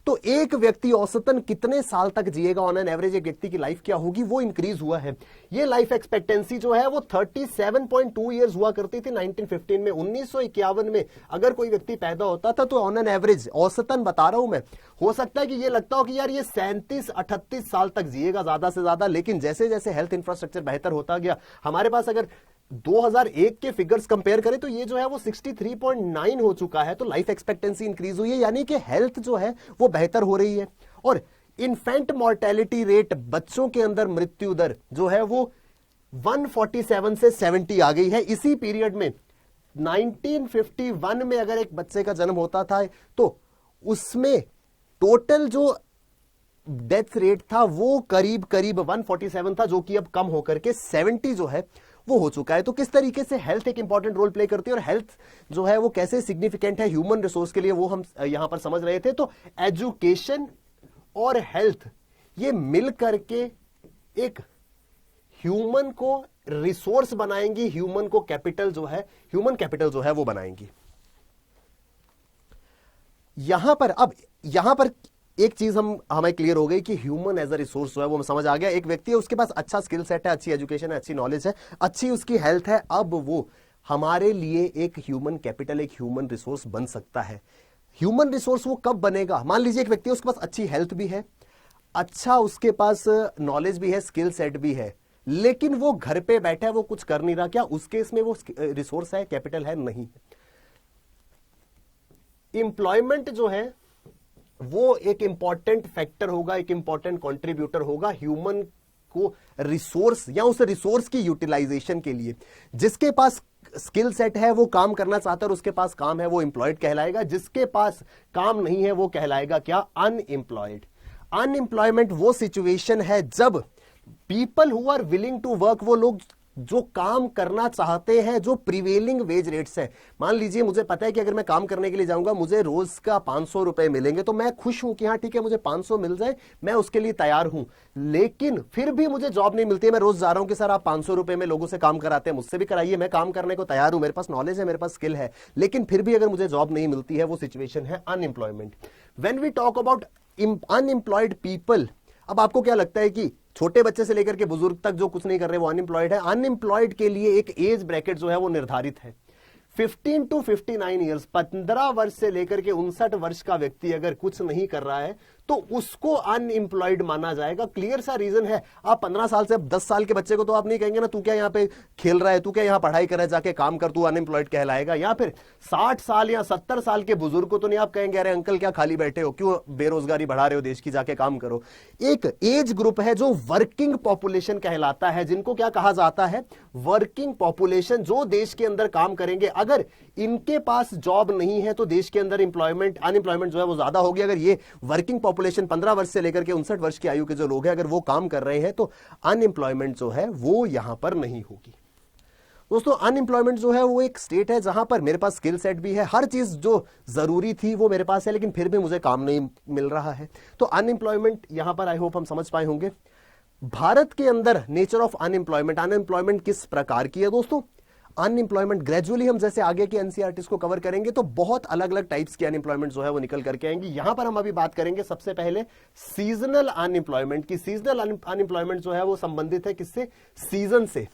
S1: तो एक व्यक्ति औसतन कितने साल तक जिएगा, ऑन एन एवरेज एक व्यक्ति की लाइफ क्या होगी, वो इंक्रीज हुआ है। ये लाइफ एक्सपेक्टेंसी जो है वो 37.2 ईयर्स हुआ करती थी 1915 में। 1951 में अगर कोई व्यक्ति पैदा होता था तो ऑन एन एवरेज, औसतन बता रहा हूं मैं, हो सकता है कि ये लगता हो कि यार ये 37-38 साल तक जिएगा ज्यादा से ज्यादा, लेकिन जैसे जैसे हेल्थ इंफ्रास्ट्रक्चर बेहतर होता गया, हमारे पास अगर 2001 के फिगर्स कंपेयर करें तो ये जो है वो 63.9 हो चुका है। तो लाइफ एक्सपेक्टेंसी इंक्रीज हुई है, यानी कि हेल्थ जो है वो बेहतर हो रही है। और इन्फेंट मॉर्टेलिटी रेट, बच्चों के अंदर मृत्यु दर जो है वो 147 से 70 आ गई है इसी पीरियड में। 1951 में अगर एक बच्चे का जन्म होता था तो उसमें टोटल जो डेथ रेट था वो करीब करीब 147 था, जो कि अब कम होकर के 70 जो है वो हो चुका है। तो किस तरीके से हेल्थ एक इंपॉर्टेंट रोल प्ले करती है और हेल्थ जो है वो कैसे सिग्निफिकेंट है ह्यूमन रिसोर्स के लिए, वो हम यहां पर समझ रहे थे। तो एजुकेशन और हेल्थ ये मिल करके एक ह्यूमन को रिसोर्स बनाएंगी, ह्यूमन को कैपिटल जो है, ह्यूमन कैपिटल जो है वो बनाएंगी। यहां पर एक चीज हमें क्लियर हो गई कि ह्यूमन एज अ रिसोर्स जो है वो हमें समझ आ गया। एक व्यक्ति है, उसके पास अच्छा स्किल सेट है, अच्छी एजुकेशन है, अच्छी नॉलेज है, अच्छी उसकी हेल्थ है, अब वो हमारे लिए एक ह्यूमन कैपिटल, एक ह्यूमन रिसोर्स बन सकता है। ह्यूमन रिसोर्स वो कब बनेगा? मान लीजिए एक व्यक्ति है, उसके पास अच्छी हेल्थ भी है, अच्छा उसके पास नॉलेज भी है, स्किल सेट भी है, लेकिन वो घर पे बैठा है, वो कुछ कर नहीं रहा, क्या उस केस में वो रिसोर्स है, कैपिटल है? नहीं। एम्प्लॉयमेंट जो है वो एक इंपॉर्टेंट फैक्टर होगा, एक इंपॉर्टेंट कंट्रीब्यूटर होगा ह्यूमन को रिसोर्स या उस रिसोर्स की यूटिलाइजेशन के लिए। जिसके पास स्किल सेट है वो काम करना चाहता है और उसके पास काम है, वो एम्प्लॉयड कहलाएगा। जिसके पास काम नहीं है वो कहलाएगा क्या? अनएम्प्लॉयड। अनएम्प्लॉयमेंट वो सिचुएशन है जब people who are willing to work, वो लोग जो काम करना चाहते हैं, जो प्रिवेलिंग वेज रेट्स है। मान लीजिए मुझे पता है कि अगर मैं काम करने के लिए जाऊंगा मुझे रोज का 500 रुपए मिलेंगे, तो मैं खुश हूं कि हाँ ठीक है मुझे 500 मिल जाए, मैं उसके लिए तैयार हूं। लेकिन फिर भी मुझे जॉब नहीं मिलती है, मैं रोज जा रहा हूं कि सर आप 500 रुपए में लोगों से काम कराते हैं, मुझसे भी कराइए, मैं काम करने को तैयार हूं, मेरे पास नॉलेज है, मेरे पास स्किल है, लेकिन फिर भी अगर मुझे जॉब नहीं मिलती है, वो सिचुएशन है unemployment. When we talk about unemployed people, अब आपको क्या लगता है कि छोटे बच्चे से लेकर के बुजुर्ग तक जो कुछ नहीं कर रहे वो अनएम्प्लॉयड है? अनएम्प्लॉयड के लिए एक एज ब्रैकेट जो है वो निर्धारित है, 15 to 59 ईयर्स, 15 वर्ष से लेकर के 59 वर्ष का व्यक्ति अगर कुछ नहीं कर रहा है तो उसको अनएम्प्लॉयड माना जाएगा। क्लियर सा रीजन है। आप 15 साल से 10 साल के बच्चे को तो आप नहीं कहेंगे ना तू क्या यहाँ पे खेल रहा है, तू क्या यहाँ पढ़ाई कर रहा है, जाके काम कर, तू अनएम्प्लॉयड कहलाएगा। या फिर 60 साल या 70 साल के बुजुर्ग को तो नहीं आप कहेंगे अरे अंकल क्या खाली बैठे हो, क्यों बेरोजगारी बढ़ा रहे हो देश की, जाके काम करो। एक एज ग्रुप है जो वर्किंग पॉपुलेशन कहलाता है, जिनको क्या कहा जाता है? वर्किंग पॉपुलेशन, जो देश के अंदर काम करेंगे। अगर इनके पास जॉब नहीं है तो देश के अंदर अनएम्प्लॉयमेंट जो है वो ज्यादा होगी। अगर ये वर्किंग पॉपुलेशन 15 वर्ष से लेकर के 59 वर्ष की आयु के जो लोग हैं अगर वो काम कर रहे हैं तो अनएम्प्लॉयमेंट जो है वो यहां पर नहीं होगी। दोस्तों अनएम्प्लॉयमेंट जो है वो एक स्टेट है जहां पर मेरे पास स्किल सेट भी है, हर चीज जो जरूरी थी वो मेरे पास है, लेकिन फिर भी मुझे काम नहीं मिल रहा है। तो अनएम्प्लॉयमेंट यहां पर आई होप हम समझ पाए होंगे। भारत के अंदर नेचर ऑफ अनएम्प्लॉयमेंट, अनएम्प्लॉयमेंट किस प्रकार की है दोस्तों? अनएम्प्लॉयमेंट ग्रेजुअली हम जैसे आगे के एनसीईआरटीज को कवर करेंगे तो बहुत अलग अलग टाइप्स की अनएम्प्लॉयमेंट जो है वो निकल करके आएंगी। यहां पर हम अभी बात करेंगे सबसे पहले सीजनल अनएम्प्लॉयमेंट की। सीजनल अनएम्प्लॉयमेंट जो है वो संबंधित है किससे? सीजन से।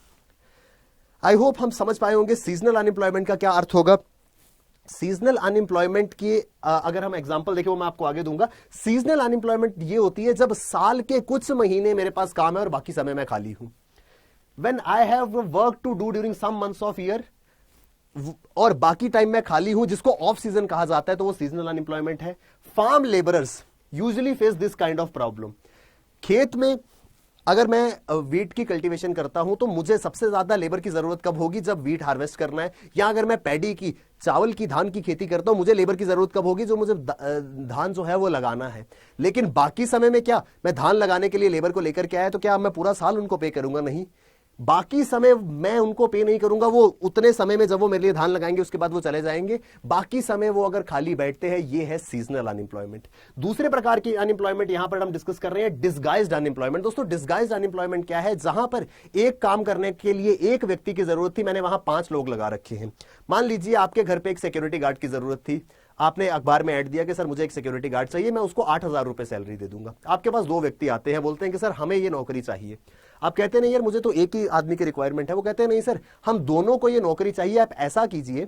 S1: आई होप हम समझ पाए होंगे सीजनल अनएम्प्लॉयमेंट का क्या अर्थ होगा। सीजनल अनएम्प्लॉयमेंट की अगर हम एग्जांपल देखें वो मैं आपको आगे दूंगा। सीजनल अनएम्प्लॉयमेंट ये होती है जब साल के कुछ महीने मेरे पास काम है और बाकी समय मैं खाली हूं। When I have work to do during some months of year और बाकी टाइम मैं खाली हूं, जिसको ऑफ सीजन कहा जाता है, तो वो सीजनल अनएम्प्लॉयमेंट है। Farm labourers usually face this kind of problem. खेत में अगर मैं वीट की कल्टीवेशन करता हूं तो मुझे सबसे ज्यादा लेबर की जरूरत कब होगी? जब वीट हार्वेस्ट करना है। या अगर मैं पैडी की, चावल की, धान की खेती करता हूं, मुझे लेबर की जरूरत कब होगी? जो मुझे धान जो है वो लगाना है। लेकिन बाकी समय में क्या मैं धान लगाने के लिए लेबर को लेकर के आया तो क्या मैं पूरा साल उनको पे करूंगा? नहीं, बाकी समय मैं उनको पे नहीं करूंगा। वो उतने समय में जब वो मेरे लिए धान लगाएंगे उसके बाद वो चले जाएंगे, बाकी समय वो अगर खाली बैठते हैं, ये है सीजनल अनएम्प्लॉयमेंट। दूसरे प्रकार की अनएम्प्लॉयमेंट यहां पर हम डिस्कस कर रहे हैं, डिसगाइज्ड अनएम्प्लॉयमेंट। दोस्तों डिसगाइज्ड अनएम्प्लॉयमेंट क्या है? जहां पर एक काम करने के लिए एक व्यक्ति की जरूरत थी, मैंने वहां 5 लोग लगा रखे हैं। मान लीजिए आपके घर पे एक सिक्योरिटी गार्ड की जरूरत थी, आपने अखबार में ऐड दिया कि सर मुझे एक सिक्योरिटी गार्ड चाहिए, मैं उसको 8,000 रुपए सैलरी दे दूंगा। आपके पास 2 व्यक्ति आते हैं, बोलते हैं कि सर हमें ये नौकरी चाहिए। आप कहते नहीं यार मुझे तो एक ही आदमी की रिक्वायरमेंट है। वो कहते हैं नहीं सर हम दोनों को ये नौकरी चाहिए। आप ऐसा कीजिए,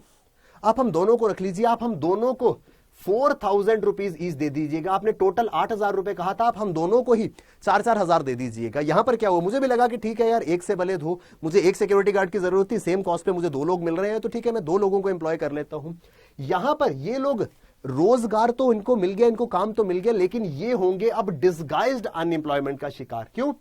S1: आप हम दोनों को रख लीजिए, आप हम दोनों को 4,000 रुपीज ईच दे दीजिएगा। आपने टोटल 8,000 रुपए कहा था, आप हम दोनों को ही 4-4 हजार दे दीजिएगा। यहां पर क्या हुआ? मुझे भी लगा कि ठीक है यार, एक से भले दो, मुझे एक सिक्योरिटी गार्ड की जरूरत थी, सेम कॉस्ट पे मुझे 2 लोग मिल रहे हैं, तो ठीक है मैं 2 लोगों को एम्प्लॉय कर लेता हूं। यहां पर ये लोग रोजगार तो इनको मिल गया, इनको काम तो मिल गया, लेकिन ये होंगे अब डिसगाइज्ड अनएम्प्लॉयमेंट का शिकार। क्यों?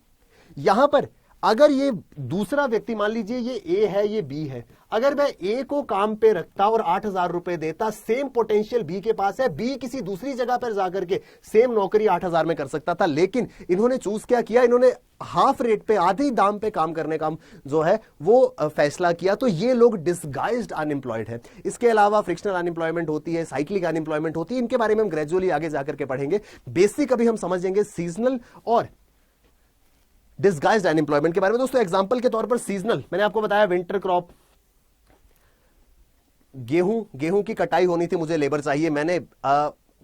S1: यहां पर अगर ये दूसरा व्यक्ति, मान लीजिए ये ए है, ये बी है, अगर मैं ए को काम पे रखता और 8,000 रुपए देता, सेम पोटेंशियल बी के पास है, बी किसी दूसरी जगह पर जाकर के सेम नौकरी 8,000 में कर सकता था, लेकिन इन्होंने चूज क्या किया? इन्होंने हाफ रेट पे, आधे दाम पे काम करने का जो है वो फैसला किया। तो ये लोग डिसगाइज्ड अनएम्प्लॉयड है। इसके अलावा फ्रिक्शनल अनएम्प्लॉयमेंट होती है, साइक्लिक अनएम्प्लॉयमेंट होती है, इनके बारे में हम ग्रेजुअली आगे जाकर के पढ़ेंगे। बेसिक अभी हम समझेंगे सीजनल और डिसगाइज्ड अनएम्प्लॉयमेंट के बारे में। दोस्तों एग्जांपल के तौर पर सीजनल, मैंने आपको बताया विंटर क्रॉप, गेहूं की कटाई होनी थी, मुझे लेबर चाहिए। मैंने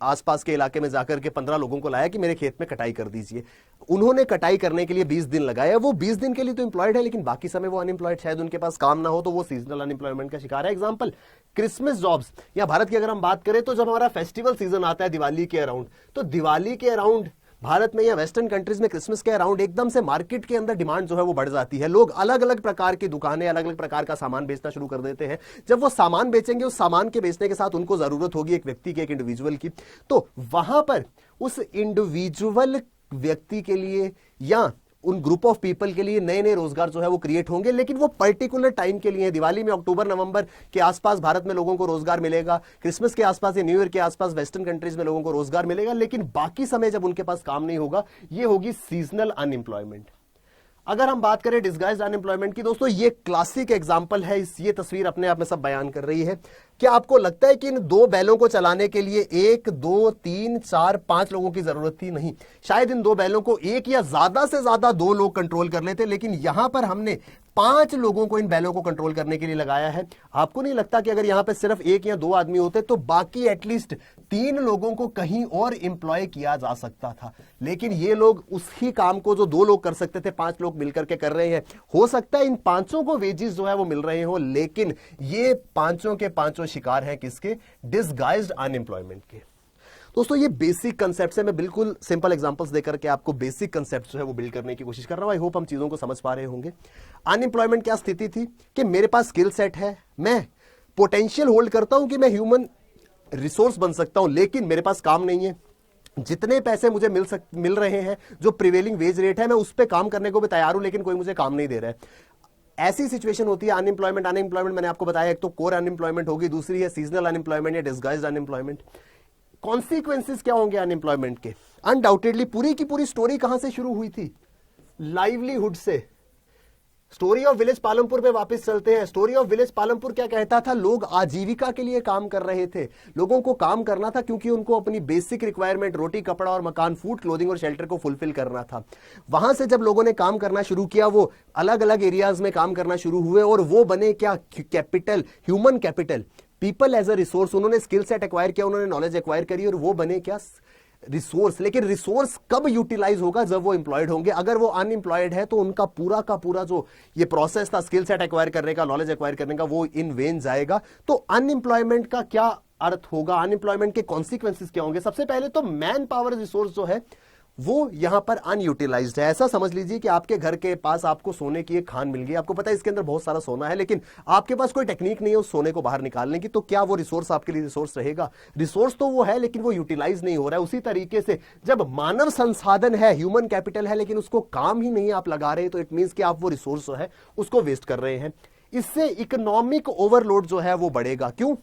S1: आसपास के इलाके में जाकर के 15 लोगों को लाया कि मेरे खेत में कटाई कर दीजिए। उन्होंने कटाई करने के लिए 20 दिन लगाया। वो 20 दिन के लिए तो एम्प्लॉयड है, लेकिन बाकी समय वो अनएम्प्लॉयड, शायद उनके पास काम ना हो, तो वो सीजनल अनएम्प्लॉयमेंट का शिकार है। एग्जांपल क्रिसमस जॉब्स, या भारत की अगर हम बात करें तो जब हमारा फेस्टिवल सीजन आता है दिवाली के अराउंड, तो दिवाली के अराउंड भारत में या वेस्टर्न कंट्रीज में क्रिसमस के अराउंड एकदम से मार्केट के अंदर डिमांड जो है वो बढ़ जाती है। लोग अलग अलग प्रकार की दुकानें, अलग अलग प्रकार का सामान बेचना शुरू कर देते हैं। जब वो सामान बेचेंगे, उस सामान के बेचने के साथ उनको जरूरत होगी एक व्यक्ति की, एक इंडिविजुअल की, तो वहां पर उस इंडिविजुअल व्यक्ति के लिए या उन ग्रुप ऑफ पीपल के लिए नए नए रोजगार जो है वो क्रिएट होंगे, लेकिन वो पर्टिकुलर टाइम के लिए। दिवाली में अक्टूबर नवंबर के आसपास भारत में लोगों को रोजगार मिलेगा, क्रिसमस के आसपास या न्यू ईयर के आसपास वेस्टर्न कंट्रीज में लोगों को रोजगार मिलेगा, लेकिन बाकी समय जब उनके पास काम नहीं होगा, ये होगी सीजनल अनएम्प्लॉयमेंट। अगर हम बात करें डिसगाइज्ड अनएम्प्लॉयमेंट की, दोस्तों ये क्लासिक एग्जांपल है। ये तस्वीर अपने आप में सब बयान कर रही है। क्या आपको लगता है कि इन 2 बैलों को चलाने के लिए 1, 2, 3, 4, 5 लोगों की जरूरत थी? नहीं, शायद इन 2 बैलों को 1 या ज्यादा से ज्यादा 2 लोग कंट्रोल कर लेते, लेकिन यहां पर हमने 5 लोगों को इन बैलों को कंट्रोल करने के लिए लगाया है। आपको नहीं लगता कि अगर यहां पर सिर्फ 1 या 2 आदमी होते तो बाकी एटलीस्ट 3 लोगों को कहीं और इंप्लॉय किया जा सकता था? लेकिन ये लोग उसी काम को जो 2 लोग कर सकते थे, 5 लोग मिलकर के कर रहे हैं। हो सकता है इन 5 को वेजेस जो है वो मिल रहे हो, लेकिन ये 5 के 5 शिकार हैं किसके? डिसगाइज्ड अनएम्प्लॉयमेंट के। दोस्तों ये बेसिक कंसेप्ट है, मैं बिल्कुल सिंपल एग्जांपल्स देकर के आपको बेसिक कंसेप्ट जो है वो बिल्ड करने की कोशिश कर रहा हूं। आई होप हम चीजों को समझ पा रहे होंगे। अनएम्प्लॉयमेंट क्या स्थिति थी कि मेरे पास स्किल सेट है, मैं पोटेंशियल होल्ड करता हूं कि मैं ह्यूमन रिसोर्स बन सकता हूं, लेकिन मेरे पास काम नहीं है। जितने पैसे मुझे मिल रहे हैं, जो प्रिवेलिंग वेज रेट है, मैं उस पर काम करने को भी तैयार हूं, लेकिन कोई मुझे काम नहीं दे रहा है। ऐसी सिचुएशन होती है अनएम्प्लॉयमेंट। अनएम्प्लॉयमेंट मैंने आपको बताया, एक तो कोर अनएम्प्लॉयमेंट होगी, दूसरी है सीजनल अनएम्प्लॉयमेंट या डिसगाइज्ड अनएम्प्लॉयमेंट। कॉन्सिक्वेंसेस क्या होंगे अनएम्प्लॉयमेंट के? अनडाउटेडली पूरी की पूरी स्टोरी कहां से शुरू हुई थी? लाइवलीहुड से। स्टोरी ऑफ विलेज पालमपुर पे वापस चलते हैं। स्टोरी ऑफ विलेज पालमपुर क्या कहता था? लोग आजीविका के लिए काम कर रहे थे, लोगों को काम करना था क्योंकि उनको अपनी बेसिक रिक्वायरमेंट रोटी कपड़ा और मकान, फूड, क्लोथिंग और शेल्टर को फुलफिल करना था। वहां से जब लोगों ने काम करना शुरू किया, वो अलग अलग एरियाज में काम करना शुरू हुए और वो बने क्या? Capital, human capital, people as a resource. उन्होंने स्किल सेट एक्वायर किया, उन्होंने नॉलेज एक्वायर करी और वो बने क्या? रिसोर्स। लेकिन रिसोर्स कब यूटिलाइज होगा? जब वो एम्प्लॉयड होंगे। अगर वो अनएम्प्लॉयड है तो उनका पूरा का पूरा जो ये प्रोसेस था स्किल सेट एक्वायर करने का, नॉलेज एक्वायर करने का, वो इन वेन जाएगा। तो अनएम्प्लॉयमेंट का क्या अर्थ होगा? अनएम्प्लॉयमेंट के कॉन्सिक्वेंसेस क्या होंगे? सबसे पहले तो मैन पावर रिसोर्स जो है वो यहां पर अनयूटिलाइज्ड है। ऐसा समझ लीजिए कि आपके घर के पास आपको सोने की एक खान मिल गई, आपको पता है इसके अंदर बहुत सारा सोना है, लेकिन आपके पास कोई टेक्निक नहीं है उस सोने को बाहर निकालने की, तो क्या वो रिसोर्स आपके लिए रिसोर्स रहेगा? रिसोर्स तो वो है लेकिन वो यूटिलाइज नहीं हो रहा है। उसी तरीके से जब मानव संसाधन है, ह्यूमन कैपिटल है, लेकिन उसको काम ही नहीं आप लगा रहे, तो इट मींस कि आप वो रिसोर्स जो है उसको वेस्ट कर रहे हैं। इससे इकोनॉमिक ओवरलोड जो है वो बढ़ेगा। क्यों?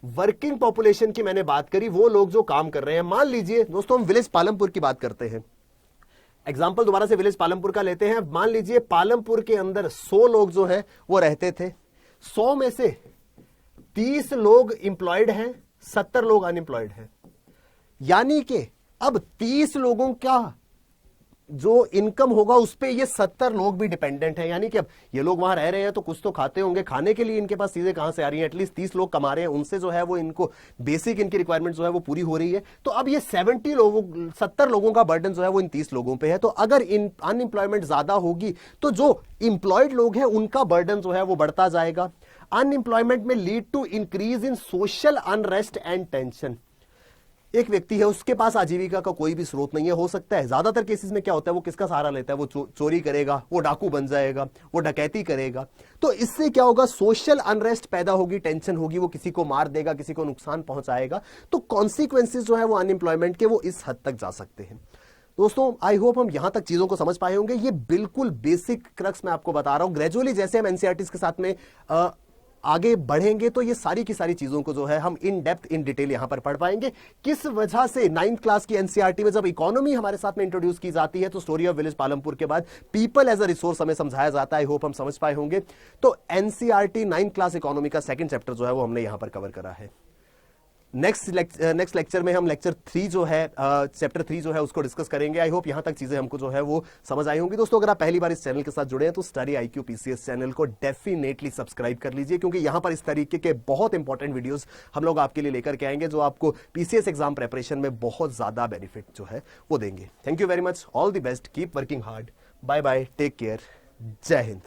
S1: वर्किंग पॉपुलेशन की मैंने बात करी, वो लोग जो काम कर रहे हैं। मान लीजिए दोस्तों हम विलेज पालमपुर की बात करते हैं, एग्जांपल दोबारा से विलेज पालमपुर का लेते हैं। मान लीजिए पालमपुर के अंदर 100 लोग जो हैं वो रहते थे, 100 में से 30 लोग इंप्लॉयड हैं, 70 लोग अनएम्प्लॉयड हैं। यानी कि अब 30 लोगों का जो इनकम होगा उस पे ये 70 लोग भी डिपेंडेंट हैं। यानी कि अब ये लोग वहां रह रहे हैं तो कुछ तो खाते होंगे, खाने के लिए इनके पास चीजें कहां से आ रही हैं? एटलीस्ट 30 लोग कमा रहे हैं, उनसे जो है वो इनको बेसिक इनकी रिक्वायरमेंट जो है वो पूरी हो रही है। तो अब ये 70 लोगों का बर्डन जो है वो इन 30 लोगों पे है। तो अगर इन अनएम्प्लॉयमेंट ज्यादा होगी तो जो इंप्लॉयड लोग हैं उनका बर्डन जो है वो बढ़ता जाएगा। अनएम्प्लॉयमेंट में lead to increase in social unrest and tension. एक व्यक्ति है, उसके पास आजीविका का कोई भी स्रोत नहीं है। हो सकता है ज्यादातर केसेस में क्या होता है, वो किसका सहारा लेता है? वो चोरी करेगा, वो डाकू बन जाएगा, वो डकैती करेगा। तो इससे क्या होगा? सोशल अनरेस्ट पैदा होगी, टेंशन होगी, वो किसी को मार देगा, किसी को नुकसान पहुंचाएगा। तो कॉन्सिक्वेंसेस जो है वो अनएम्प्लॉयमेंट के वो इस हद तक जा सकते हैं। दोस्तों आई होप हम यहां तक चीजों को समझ पाए होंगे। ये बिल्कुल बेसिक क्रक्स मैं आपको बता रहा हूं। ग्रेजुअली जैसे हम एनसीईआरटी के साथ में आगे बढ़ेंगे तो ये सारी की सारी चीजों को जो है हम इन डेप्थ इन डिटेल यहां पर पढ़ पाएंगे। किस वजह से 9th क्लास की एनसीईआरटी में जब इकोनॉमी हमारे साथ में इंट्रोड्यूस की जाती है तो स्टोरी ऑफ विलेज पालमपुर के बाद पीपल एज अ रिसोर्स हमें समझाया जाता है। आई होप हम समझ पाए होंगे। तो एनसीईआरटी 9th क्लास इकोनॉमी का सेकंड चैप्टर जो है वो हमने यहां पर कवर करा है। नेक्स्ट लेक्चर में हम लेक्चर 3 जो है चैप्टर 3 जो है उसको डिस्कस करेंगे। आई होप यहां तक चीजें हमको जो है वो समझ आई होंगी। दोस्तों अगर आप पहली बार इस चैनल के साथ जुड़े हैं तो स्टडी आईक्यू पीसीएस चैनल को डेफिनेटली सब्सक्राइब कर लीजिए, क्योंकि यहां पर इस तरीके के बहुत इंपॉर्टेंट वीडियोस हम लोग आपके लिए लेकर के आएंगे जो आपको पीसीएस एग्जाम प्रिपरेशन में बहुत ज्यादा बेनिफिट जो है वो देंगे। Thank you very much, all the best, keep working hard, bye bye, take care, जय हिंद।